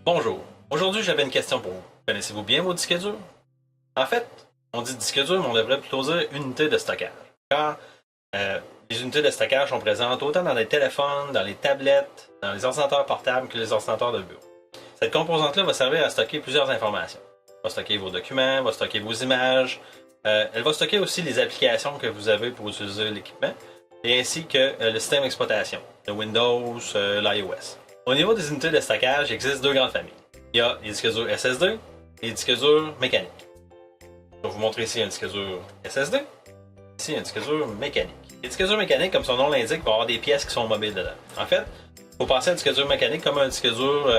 Bonjour. Aujourd'hui, j'avais une question pour vous. Connaissez-vous bien vos disques durs? En fait, on dit disque dur, mais on devrait plutôt dire unité de stockage. Car les unités de stockage sont présentes autant dans les téléphones, dans les tablettes, dans les ordinateurs portables que les ordinateurs de bureau. Cette composante-là va servir à stocker plusieurs informations. Elle va stocker vos documents, elle va stocker vos images, elle va stocker aussi les applications que vous avez pour utiliser l'équipement, et ainsi que le système d'exploitation, le Windows, l'iOS. Au niveau des unités de stockage, il existe deux grandes familles. Il y a les disques durs SSD et les disques durs mécaniques. Je vais vous montrer ici un disque dur SSD, ici un disque dur mécanique. Les disques durs mécaniques, comme son nom l'indique, vont avoir des pièces qui sont mobiles dedans. En fait, il faut penser à un disque dur mécanique comme un disque dur,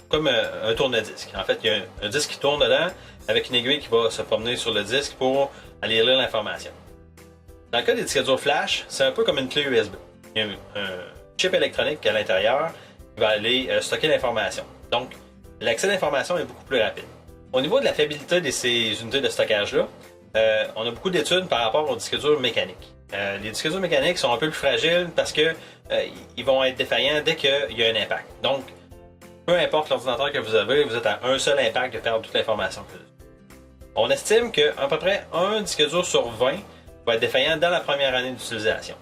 comme un tourne-disque. En fait, il y a un disque qui tourne dedans avec une aiguille qui va se promener sur le disque pour aller lire l'information. Dans le cas des disques durs flash, c'est un peu comme une clé USB. Il y a un chip électronique à l'intérieur qui va aller stocker l'information. Donc, l'accès à l'information est beaucoup plus rapide. Au niveau de la fiabilité de ces unités de stockage-là, on a beaucoup d'études par rapport aux disques durs mécaniques. Les disques durs mécaniques sont un peu plus fragiles parce que ils vont être défaillants dès qu'il y a un impact. Donc, peu importe l'ordinateur que vous avez, vous êtes à un seul impact de perdre toute l'information que vous avez. On estime qu'à peu près un disque dur sur 20 va être défaillant dans la première année d'utilisation.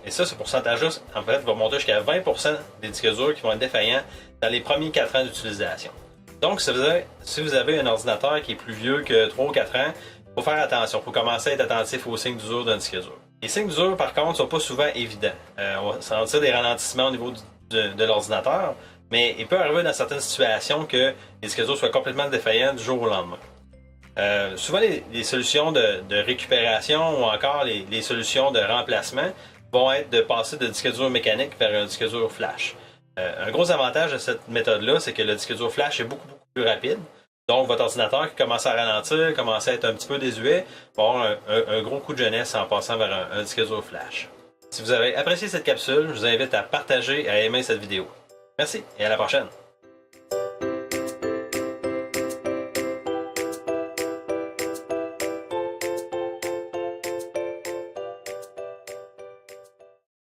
Et ça, ce pourcentage-là, en fait, va monter jusqu'à 20% des disques durs qui vont être défaillants dans les premiers 4 ans d'utilisation. Donc, si vous avez un ordinateur qui est plus vieux que 3 ou 4 ans, il faut faire attention. Il faut commencer à être attentif aux signes d'usure d'un disque dur. Les signes d'usure, par contre, ne sont pas souvent évidents. On va sentir des ralentissements au niveau de l'ordinateur, mais il peut arriver dans certaines situations que les disques durs soient complètement défaillants du jour au lendemain. Souvent, les solutions de récupération ou encore les solutions de remplacement vont être de passer de disque dur mécanique vers un disque dur flash. Un gros avantage de cette méthode-là, c'est que le disque dur flash est beaucoup plus rapide. Donc, votre ordinateur qui commence à ralentir, commence à être un petit peu désuet, va avoir un gros coup de jeunesse en passant vers un disque dur flash. Si vous avez apprécié cette capsule, je vous invite à partager et à aimer cette vidéo. Merci et à la prochaine!